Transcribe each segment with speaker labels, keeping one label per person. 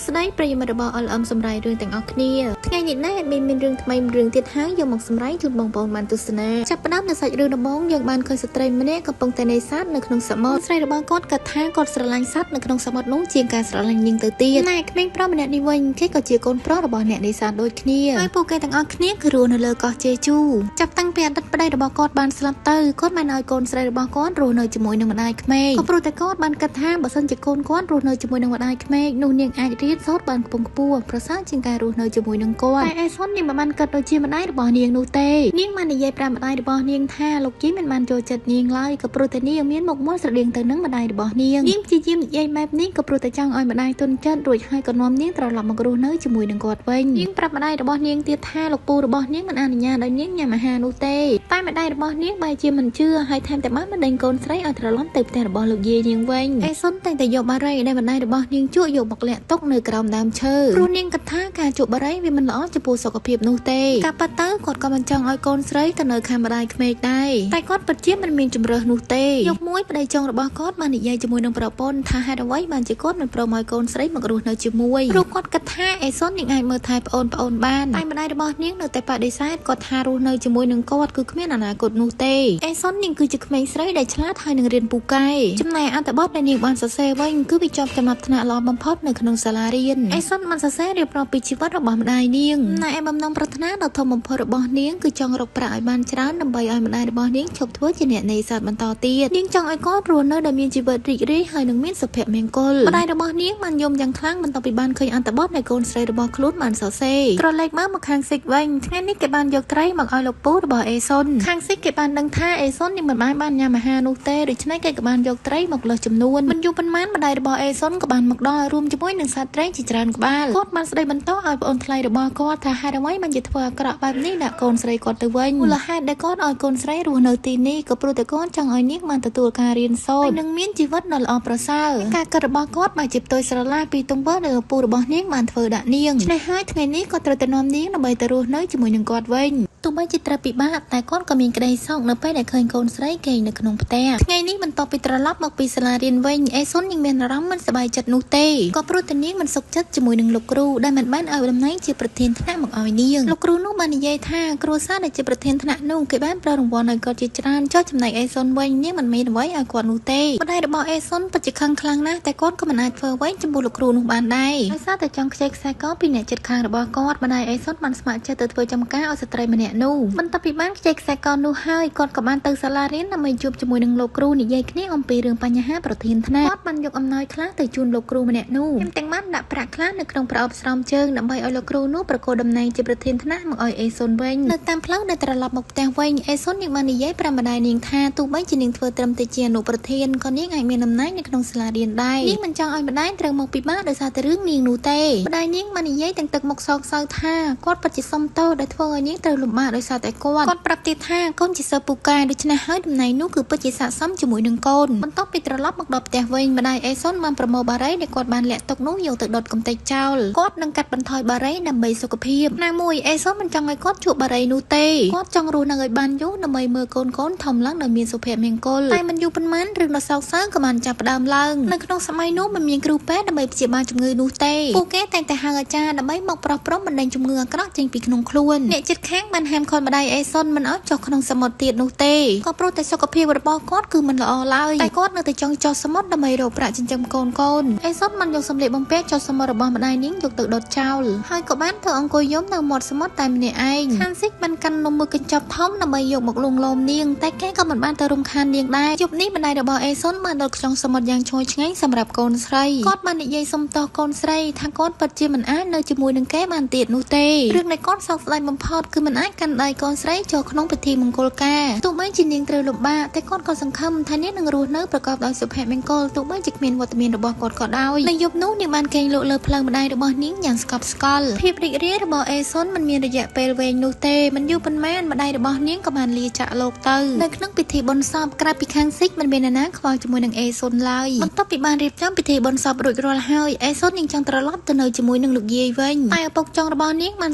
Speaker 1: ស្ដីប្រិយមិត្តរបស់ LM សម្រាប់រឿងទាំងអស់គ្នាថ្ងៃនេះណាមានរឿងថ្មីរឿងទៀតហើយយកមកសម្រាប់ជូនបងប្អូនបានទស្សនាចាប់ផ្ដើមនៅសាច់រឿងដំបូងយើងបានឃើញស្ត្រីម្នាក់កំពុងតែនេសាទនៅក្នុងសមុទ្រស្រីរបស់គាត់គិតថាគាត់ស្រឡាញ់សត្វនៅក្នុងសមុទ្រនោះជាងការស្រឡាញ់នាងទៅទៀតណែក្មេងប្រុសម្នាក់នេះវិញគេក៏ជាកូនប្រុសរបស់អ្នកនេសាទដូចគ្នាហើយពួកគេទាំងអស់គ្នាគឺរស់នៅលើកោះជេជូចាប់តាំងពីអតីតប្តីរបស់គាត់បានស្លាប់ទៅគាត់បានឲ្យកូនស្រីរបស់គាត់រស់នៅជាមួយនឹងម្ដាយក្មេកក៏ព្រោះតែគាត់បានគិតថាបើសិនជាកូនគាត់រស់នៅជាមួយនឹងម្ដាយក្មេកនោះនាងអាចរៀនសូត្របានខ្ពង់ខ្ពស់ប្រសើរជាងការរស់នៅជាមួយនឹងគាត់តែអេសុននាងមិនបានគិតដូចជាម្ដាយរបស់នាងនោះទេនាងបាននិយាយប្រាប់ម្ដាយរបស់នាងថាលោកជីមិនបានចូលចិត្តនាងឡើយក៏ព្រោះតែនាងមានមុខមាត់ស្រដៀងទៅនឹងម្ដាយរបស់នាងព្យាយាមនិយាយបែបនេះក៏ព្រោះតែចង់ឲ្យម្ដាយទុនចិត្តរួចហើយក៏នាំនាងត្រឡប់មករស់នៅជាមួយនឹងគាត់វិញនាងប្រាប់ម្ដាយរបស់នាងទៀតថាលោកពូរបស់នាងមិនអនុញ្ញាតឲ្យនាងញ៉ាំអាហារនោះទេតែម្ដាយរបស់នាងបែរជាមិនជឿហើយថែមទាំងបានបណ្ដេញកូនស្រីឲ្យត្រឡប់ទៅផ្ទះរបស់លោកយាយនាងវិញអេសុនតែងតែយកបារីដែលម្ដាយរបស់នាងជក់យកមកលាក់ទុកនៅក្រោមដើមឈើព្រោះនាងគិតថាការជក់បារីវាមិនល្អចំពោះសុខភាពនោះទេការប៉ះទៅគាត់ក៏មិនចង់ឲ្យកូនស្រីទៅនៅខាងម្ដាយក្មេកដែរតែគាត់ពិតជាមិនមានជំរឿសនោះទេយកមួយប្តីចុងរបស់គាត់បាននិយាយជាមួយនឹងប្រពន្ធថាហេតុអ្វីបានជាគាត់មិនព្រមឲ្យកូនស្រីមករស់នៅជាមួយព្រោះគាត់គិតថាអេសុននាងអាចមើលថែប្អូនបានតែម្ដាយរបស់នាងនៅតែបដិសេធគាត់ថារស់នៅជាមួយនឹងគាត់គឺគ្មានអនាគតនោះទេអេសុននាងគឺជាក្មេងស្រីដែលឆ្លាតហើយនឹងរៀនពូកែចំណែកអត្ថបទដែលនាងបានសរសេរវិញគឺវាជាប់ចំណាប់ថ្នាក់ល្អបំផុតនៅក្នុងសាលារៀនអេសុនបានសរសេររៀបរាប់ពីជីវិតរបស់ម្ដាយនាងតែឯបំណងប្រាថ្នាដ៏ធំបំផុតរបស់នាងគឺចង់រកប្រាក់ឲ្យបានច្រើនដើម្បីឲ្យម្ដាយរបស់នាងឈប់ធ្វើជាអ្នកនេសាទបន្តទៀតនាងចង់ឲ្យគាត់រស់នៅដោយមានជីវិតរីករាយហើយនឹងមានសុភមង្គលម្ដាយរបស់នាងបានយំយ៉ាងខ្លាំងបន្ទាប់ពីបានឃើញអត្ថបទនៃកូនស្រីរបស់ខ្លួនបានសរសេរក្រឡេកមកខាងសិចវិញថ្ងៃនេះគេបានយកត្រីមកឲ្យលោកពូរបស់អេសុនខាងសិចគេបានដឹងថាអេសុននេះមិនបានញ៉ាំអាហារនោះទេដូច្នេះគេក៏បានយកត្រីមកលើសចំនួនមិនយូរប៉ុន្មានម្ដាយរបស់អេសុនក៏បានមកដល់រួមជាមួយនឹងសត្វត្រីជាច្រើនក្បាលគាត់បានស្ដីបន្ទោសឲ្យប្អូនថ្លៃរបស់គាត់ថាហេតុអ្វីបានជាធ្វើអាក្រក់បែបនេះដាក់កូនស្រីគាត់ទៅវិញមូលហេតុដែលគាត់ឲ្យកូនស្រីរស់នៅទីនេះក៏ព្រោះតែគាត់ចង់ឲ្យនាងបានទទួលការរៀនសូត្រនិងមានជីវិតដ៏ល្អប្រសើរការគិតរបស់គាត់បានជាផ្ទុយស្រឡះពីទង្វើដែលឪពុករបស់នាងបានធ្វើដាក់នាងឆ្នេះហើយថ្ងៃនេះគាត់ត្រូវទៅនាំនាងដើម្បីទៅរស់នៅជាមួយនឹងគាត់វិញទោះបីជាត្រូវពិបាកតែគាត់ក៏មានក្តីសោកនៅពេលដែលឃើញកូនស្រីគេងនៅក្នុងផ្ទះថ្ងៃនេះបន្ទាប់ពីត្រឡប់មកពីសាលារៀនវិញអេសុននាងមានអារម្មណ៍មិនសប្បាយចិត្តនោះទេក៏ព្រោះតែនាងមិនសុខចិត្តជាមួយនឹងលោកគ្រូដែលមិនបានឲ្យតំណែងជាប្រធានថ្នាក់មកឲ្យនាងលោកគ្រូនោះបាននិយាយថាគ្រួសារដែលជាប្រធានថ្នាក់នោះគេបានផ្ដល់រង្វាន់ឲ្យគាត់ជាច្រើនចុះចំណែកអេសុនវិញនាងមិនមានអ្វីឲ្យគាត់នោះទេម្ដាយរបស់អេសុនពិតជាខឹងខ្លាំងណាស់តែគាត់ក៏មិនអាចធ្វើអ្វីចំពោះលោកគ្រូនោះបានដែរដោយសារតែចង់ខ្ចីខ្សែកពីអ្នកជិតខាងរបស់គាត់ម្ដាយអេសុនបានស្ម័គ្រចិត្តទៅធ្វើចំការឲ្យស្ត្រីម្នាក់នោះបន្ទាប់ពីបានខ្ចីខ្សែកនោះហើយគាត់ក៏បានទៅសាលារៀនដើម្បីជួបជាមួយនឹងលោកគ្រូនិយាយគ្នាអំពីរឿងបញ្ហាប្រធានថ្នាក់គាត់បានយកអំណោយខ្លះទៅជូនលោកគ្រូម្នាក់នោះទាំងបានដាក់ប្រាក់ខ្លះនៅក្នុងប្រអប់ស្រោមជើងដើម្បីឲ្យលោកគ្រូនោះប្រកួតតំណែងជាប្រធានថ្នាក់មកឲ្យអេសុនវិញនៅតាមផ្លូវដែលត្រឡប់មកផ្ទះវិញអេសុននាងបាននិយាយប្រាប់ម្ដាយនាងថាទោះបីជានាងធ្វើត្រឹមតែជាអនុប្រធានក៏នាងអាចមានតំណែងនៅក្នុងសាលារៀនដែរនាងមិនចង់ឲ្យម្ដាយត្រូវមកពិបាកដោយសារតែរឿងនាងនោះទេម្ដាយនាងបាននិយាយទាំងទឹកមុខសោកសៅថាគាត់ពិតជាសុំទោសដែលធ្វើឲ្យនាងត្រូវលំបាកដោយសារតែគាត់ប្រាប់ទៀតថាកូនជាសិស្សពូកែដូច្នេះហើយតំណែងនោះគឺពិតជាស័ក្តិសមជាមួយនឹងកូនបន្ទាប់ពីត្រឡប់មកដល់ផ្ទះវិញម្ដាយអេសុនបានប្រមូលបារីដែលគាត់បានលាក់ទុកនោះយកទៅដុតកំទេចចោលគាត់នឹងកាត់បន្ថយបារីដើម្បីសុខភាពណាមួយអេសុនមិនចង់ឲ្យគាត់ជួបបារីនោះទេគាត់ចង់រស់នៅឲ្យបានយូរដើម្បីមើលកូនធំឡើងដោយមានសុភមង្គលតែមិនយូរប៉ុន្មានរឿងដ៏សោកសៅក៏បានចាប់ផ្ដើមឡើងនៅក្នុងសម័យនោះមិនមានគ្រូពេទ្យដើម្បីព្យាបាលជំងឺនោះទេពួកគេតែងតែហៅអាចារ្យដើម្បីមកប្រោះព្រំបណ្ដេញជំងឺអាក្រក់ចេញពីក្នុងខ្លួនអ្នកជិតខាងបានហាមឃាត់ម្ដាយអេសុនមិនឲ្យចុះក្នុងសមុទ្រទៀតនោះទេក៏ព្រោះតែសុខភាពរបស់គាត់គឺមិនល្អឡើយតែគាត់នៅតែចង់ចុះសមុទ្រដើម្បីរកប្រាក់ចិញ្ចឹមកូនអេសុនបានយកសម្លៀកបំពាក់ចុះសមុទ្ររបស់ម្ដាយនាងយកទៅដុតចោលហើយក៏បានធ្វើអង្គុយយំនៅមាត់សមុទ្រតែម្នាក់ឯងខានស៊ីកបានកាន់នំមួយកញ្ចប់ធំដើម្បីយកមកលួងលោមនាងតែគេក៏មិនបានទៅរំខាននាងដែរយប់នេះម្ដាយរបស់អេសុនបានដុតក្នុងសមុទ្រយ៉ាងឈ្ងុយឆ្ងាញ់សម្រាប់កូនស្រីគាត់បាននិយាយសុំទោសកូនស្រីថាគាត់ពិតជាមិនអាចនៅជាមួយនឹងគេបានទៀតនោះទេរឿងដែលគាត់សោកស្ដាយបំផុតគឺមិនអាចកាន់ដៃកូនស្រីចូលក្នុងពិធីមង្គលការទោះបីជានាងត្រូវលំបាកតែគាត់ក៏សង្ឃឹមថានាងនឹងរស់នៅប្រកបដោយសុភមង្គលទោះបីជាគ្មានវត្តមានរបស់គាត់ក៏ដោយនៅយប់នោះនាងបានគេងលក់លើផ្លូវម្ដាយរបស់នាងយ៉ាងស្កប់ស្កល់ភាពរីករាយរបស់អេសុនមិនមានរយៈពេលវែងនោះទេមិនយូរប៉ុន្មានម្ដាយរបស់នាងក៏បានលាចាកលោកទៅនៅក្នុងពិធីបុណ្យសពក្រៅពីខាងស៊ីកមិនមានអ្នកណាខ្វល់ជាមួយនឹងអេសុនឡើយបន្ទាប់ពីបានរៀបចំពិធីបុណ្យសពរួចរាល់ហើយអេសុននាងចង់ត្រឡប់ទៅនៅជាមួយនឹងលោកយាយវិញតែឪពុកចុងរបស់នាងបាន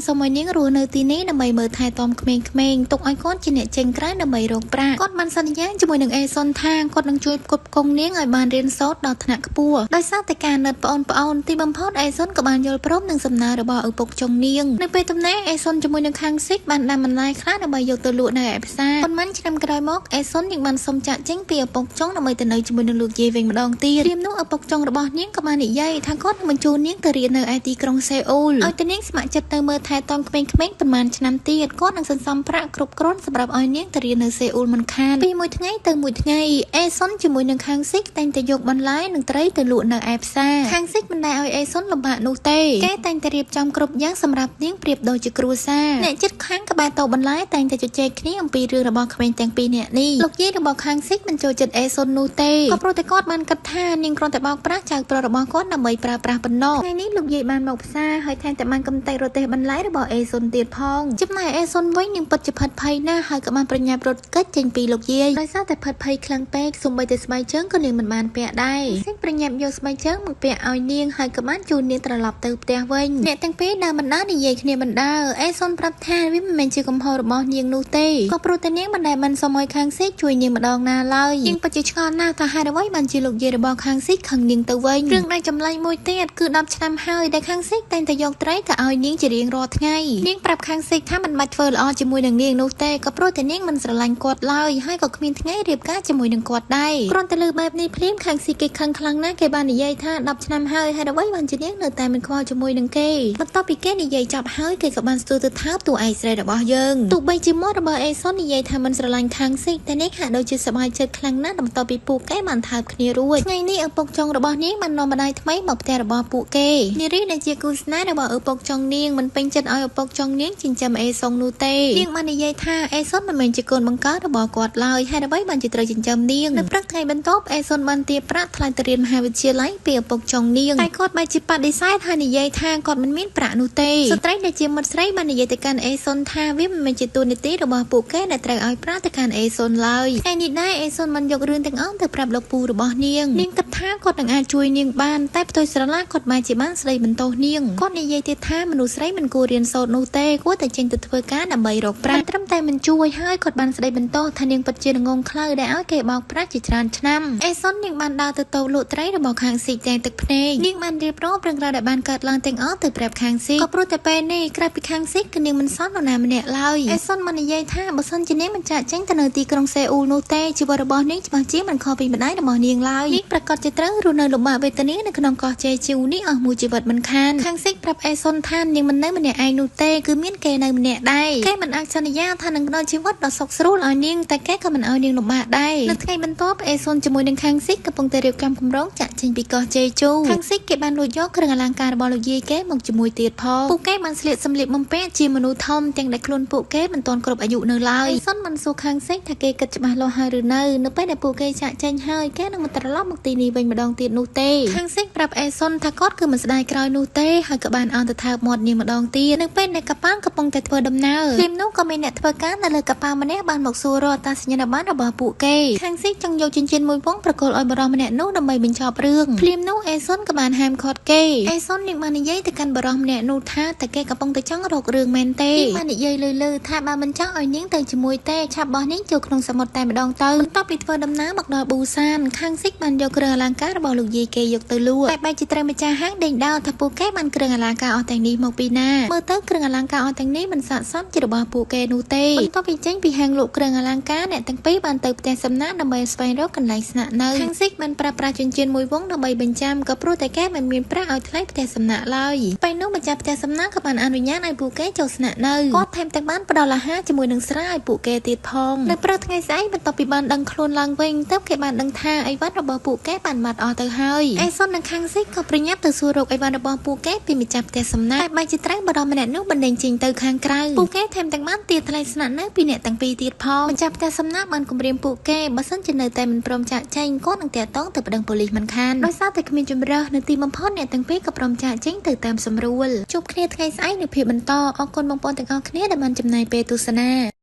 Speaker 1: សុំឲ្យនាងរស់នៅទីនេះដើម្បីមើលថែ តมក្មេងៗទុកឲ្យគាត់ជាអ្នកចេញក្រៅដើម្បីរកប្រាក់គាត់បានសន្យាជាមួយនឹងអេសុនថាគាត់នឹងជួយផ្គត់ផ្គង់នាងឲ្យបានរៀនសូត្រដល់ថ្នាក់ខ្ពស់ដោយសារតែការណិតប្អូនទីបំផុតអេសុនក៏បានយល់ព្រមនឹងសំណើរបស់ឪពុកចុងនាងនៅពេលទំនេរអេសុនជាមួយនឹងខាងស៊ីកបានដាំបន្លែខ្លះដើម្បីយកទៅលក់នៅឯផ្សារប៉ុន្មានឆ្នាំក្រោយមកអេសុននាងបានសុំចាក់ចេញពីឪពុកចុងដើម្បីទៅនៅជាមួយនឹងលោកយាយវិញម្ដងទៀតព្រាមនោះឪពុកចុងរបស់នាងក៏បាននិយាយថាគាត់នឹងបញ្ជូននាងទៅរៀននៅឯទីក្រុងសេអ៊ូលឲ្យតែនាងស្ម័គ្រចិត្តទៅមើលថែទាំក្មេងៗប៉ុន្មានឆ្នាំទៀតគាត់នឹងសន្សំប្រាក់គ្រប់គ្រាន់សម្រាប់ឲ្យនាងទៅរៀននៅសេអ៊ូលមិនខានពីមួយថ្ងៃទៅមួយថ្ងៃអេសុនជាមួយនឹងខាងស៊ីកតែងតែយកបន្លែនិងត្រីទៅលក់នៅឯផ្សារខាងស៊ីកមិនដែលឲ្យអេសុនលំបាកនោះទេគេតែងតែរៀបចំគ្រប់យ៉ាងសម្រាប់នាងប្រៀបដូចជាគ្រួសារអ្នកជិតខាងក្បែរតូបបន្លែតែងតែជជែកគ្នាអំពីរឿងរបស់ក្មេងទាំងពីរនាក់នេះលោកយាយរបស់ខាងស៊ីកមិនចូលចិត្តអេសុននោះទេក៏ព្រោះតែគាត់បានគិតថានាងគ្រាន់តែបោកប្រាស់ចៅប្រុសរបស់គាត់ដើម្បីប្រើប្រាស់ប៉ុណ្ណោះថ្ងៃនេះលោកយាយបានមកផ្សារហើយថែមទាំងបានកំទេចរទេះបន្លែរបស់អេសុនទៀតផងចំណែកអេសុនវិញនាងពិតជាផិតភ័យណាស់ហើយក៏បានប្រញាប់រត់គេចចេញពីលោកយាយដោយសារតែផិតភ័យខ្លាំងពេកសូម្បីតែស្បែកជើងក៏នាងមិនបានពាក់ដែរស៊ីកប្រញាប់យកស្បែកជើងមកពាក់ឲ្យនាងហើយក៏បានជូននាងត្រឡប់ទៅផ្ទះវិញអ្នកទាំងពីរដើរបណ្ដានិយាយគ្នាបណ្ដាអេសុនប្រាប់ថាវាមិនមែនជាកំហុសរបស់នាងនោះទេក៏ព្រោះតែនាងមិនដែលបានសុំឲ្យខាងស៊ីកជួយនាងម្ដងណាឡើយនាងពិតជាឆ្ងល់ណាស់ថាហេតុអ្វីបានជាលោកយាយរបស់ខាងស៊ីកខឹងនាងទៅវិញរឿងដែលចម្លែកមួយទៀតគឺ10ឆ្នាំហើយដែលខាងស៊ីកតែងតែយកត្រីទៅឲ្យនាងជារៀងរាល់ថ្ងៃនាងប្រាប់ខាងស៊ីកថាមិនបាច់ធ្វើល្អជាមួយនឹងនាងនោះទេក៏ព្រោះតែនាងមិនស្រឡាញ់គាត់ឡើយហើយក៏គ្មានថ្ងៃរៀបការជាមួយនឹងគាត់ដែរគ្រាន់តែលើបែបនេះភ្លាមខាងស៊ីកគេខឹងខ្លាំងណាស់គេបាននិយាយថា10ឆ្នាំហើយហេតុអ្វីបានជានាងនៅតែមិនខ្វល់ជាមួយនឹងគេបន្ទាប់ពីគេនិយាយចប់ហើយគេក៏បានស្ទុះទៅថើបតួឯកស្រីរបស់យើងទោះបីជាមាត់របស់អេសុននិយាយថាមិនស្រឡាញ់ខាងស៊ីកតែនាងហាក់ដូចជាសប្បាយចិត្តខ្លាំងណាស់បន្ទាប់ពីពួកគេបានថើបគ្នារួចថ្ងៃនេះឪពុកចុងរបស់នាងបាននាំម្ដាយថ្មីមកផ្ទះរបស់ពួកគេនារីដែលជាគូស្នេហ៍របស់ឪពុកចុងនាងមិនពេញចិត្តឲ្យឪពុកចុងនាងចិញ្ចឹមអេសុងនោះទេនាងបាននិយាយថាអេសុនមិនមែនជាកូនបង្កើតរបស់គាត់ឡើយហេតុអ្វីបានជាត្រូវចិញ្ចឹមនាងនៅព្រឹកថ្ងៃបន្ទាប់អេសុនបានទារប្រាក់ថ្លៃទៅរៀនមហាវិទ្យាល័យពីឪពុកចុងនាងតែគាត់បែរជាបដិសេធហើយនិយាយថាគាត់មិនមានប្រាក់នោះទេស្ត្រីដែលជាមិត្តស្រីបាននិយាយទៅកាន់អេសុនថាវាមិនមែនជាតួនាទីរបស់ពួកគេដែលត្រូវឲ្យប្រាក់ទៅកាន់អេសុនឡើយថ្ងៃនេះដែរអេសុនបានយករឿងទាំងអស់ទៅប្រាប់លោកពូរបស់នាងគិតថាគាត់នឹងអាចជួយនាងបានតែផ្ទុយស្រឡះគាត់បែរជាបានស្ដីបន្ទោសនាងគាត់និយាយទៀតថាមនុស្សស្រីមិនគួររៀនសូត្រនោះទេគួរតែចេញទៅធ្វើការដើម្បីរកប្រាក់ត្រឹមតែមិនជួយហើយគាត់បានស្ដីបន្ទោសថានាងពិតជាងងខ្លៅដែលឲ្យគេបោកប្រាស់ជាច្រើនឆ្នាំអេសុននាងបានដើរទៅតូបលក់ត្រីរបស់ខាងស៊ីកទាំងទឹកភ្នែកនាងបានរៀបរាប់រឿងរ៉ាវដែលបានកើតឡើងទាំងអស់ទៅប្រាប់ខាងស៊ីកក៏ព្រោះតែពេលនេះក្រៅពីខាងស៊ីកគឺនាងមិនសន់នរណាម្នាក់ឡើយអេសុនបាននិយាយថាបើសិនជានាងមិនចាក់ចេញទៅនៅទីក្រុងសេអ៊ូលនោះទេជីវិតរបស់នាងច្បាស់ជាមិនខុសពីម្ដាយរបស់នាងឡើយនាងប្រកាសជាត្រូវរស់នៅលំបាកវេទនានៅក្នុងកោះជេជូនេះអស់មួយជីវិតមិនខានខាងស៊ីកប្រាប់អេសុនថានាងមិននៅម្នាក់ឯងនោះទេគឺមានគេនៅម្នាក់ដែរគេមិនអាចសន្យាថានឹងផ្ដល់ជីវិតដ៏សុខស្រួលឲ្យនាងតែគេក៏មិនឲ្យនាងលំបាកដែរនៅថ្ងៃបន្ទាប់អេសុនជាមួយនឹងខាងស៊ីកកំពុងតែរៀបចំគម្រោងចាក់ចេញពីកោះជេជូខាងស៊ីកគេបានលួចយកគ្រឿងអលង្ការរបស់លោកយាយគេមកជាមួយទៀតផងពួកគេបានស្លៀកសម្លៀកបំពាក់ជាមនុស្សធំទាំងដែលខ្លួនពួកគេមិនទាន់គ្រប់អាយុនៅឡើយអេសុនបានសួរខាងស៊ីកថាគេគិតច្បាស់លាស់ហើយឬនៅពេលដែលពួកគេចាក់ចេញហើយគេនឹងមិនត្រឡប់មកទីនេះវិញម្ដងទៀតនោះទេខាងស៊ីកប្រាប់អេសុនថាគាត់គឺមិនស្ដាយក្រោយនោះទេហើយក៏បានអោនទៅថើបមាត់នាងម្ដងទៀតនៅពេលដែលកប៉ាល់កំពុងតែធ្វើដំណើរភ្លាមនោះក៏មានអ្នកធ្វើការនៅលើកប៉ាល់ម្នាក់បានមកសួររកអត្តសញ្ញាណប័ណ្ណរបស់ពួកគេខាងស៊ីកចង់យកចិញ្ចៀនមួយវង់ប្រគល់ឲ្យបរិសម្នាក់នោះដើម្បីបញ្ចប់រឿងភ្លាមនោះអេសុនក៏បានហាមឃាត់គេអេសុននាងបាននិយាយទៅកាន់បរិសម្នាក់នោះថាតែគេកំពុងតែចង់រករឿងមែនទេនាងបាននិយាយលឺៗថាបើមិនចង់ឲ្យនាងទៅជាមួយទេឆាប់បោះនាងចូលក្នុងសមុទ្រតែម្ដងទៅបន្ទាប់ពីធ្វើដំណើរមកដល់ប៊ូសានខាងស៊ីកបានយកគ្រឿងអលង្ការរបស់លោកយាយគេយកទៅលក់តែបែរជាត្រូវម្ចាស់ហាងដេញដោលថាពួកគេបានគ្រឿងអលង្ការអស់ទាំងនេះមកពីណាមើលទៅគ្រឿងអលង្ការអស់ទាំងនេះមិនស័ក្តិសមជារបស់ពួកគេនោះទេបន្ទាប់ពីចេញពីហាងលក់គ្រឿងអលង្ការអ្នកទាំងពីរបានទៅផ្ទះសំណាក់ដើម្បីស្វែងរកកន្លែងស្នាក់នៅខាងស៊ីកបានប្រើប្រាស់ចិញ្ចៀនមួយវង់ដើម្បីបញ្ចាំក៏ព្រោះតែគេមិនមានប្រាក់ឲ្យថ្លៃផ្ទះសំណាក់ឡើយពេលនោះម្ចាស់ផ្ទះសំណាក់ក៏បានអនុញ្ញាតឲ្យពួកគេចូលស្នាក់នៅគាត់ថែមទាំងបានផ្ដល់អាហារជាមួយនឹងស្រាឲ្យពួកគេទៀតផងនៅព្រឹកថ្ងៃស្អែកបន្ទាប់ពីបានដឹងខ្លួនឡើងវិញទើបគេបានដឹងថាអីវ៉ាន់របស់ពួកគេបានបាត់អស់ទៅហើយអេសុននិងខាងស៊ីកក៏ប្រញាប់ទៅសួររកអីវ៉ាន់របស់ពួកគេពីម្ចាស់ផ្ទះសំណាក់តែបែរជាត្រូវបរិសម្នាក់នោះបណ្ដេញចេញទៅខាងក្រៅពួកគេថែមទាំងបានទារថ្លៃស្នាក់នៅពីអ្នកទាំងពីរទៀតផងម្ចាស់ផ្ទះសំណាក់បានគំរាមពួកគេបើសិនជានៅតែមិនព្រមចាក់ចែងគាត់នឹងតាក់ទងទៅប្តឹងប៉ូលីសមិនខានដោយសារតែគ្មានជំរើសនៅទីបំផុតអ្នកទាំងពីរក៏ព្រមចាក់ចែងទៅតាមសម្រួលជួបគ្នាថ្ងៃស្អែកនៅភាពបន្តអរគុណបងប្អូនទាំងអស់គ្នាដែលបានចំណាយពេលទស្សនា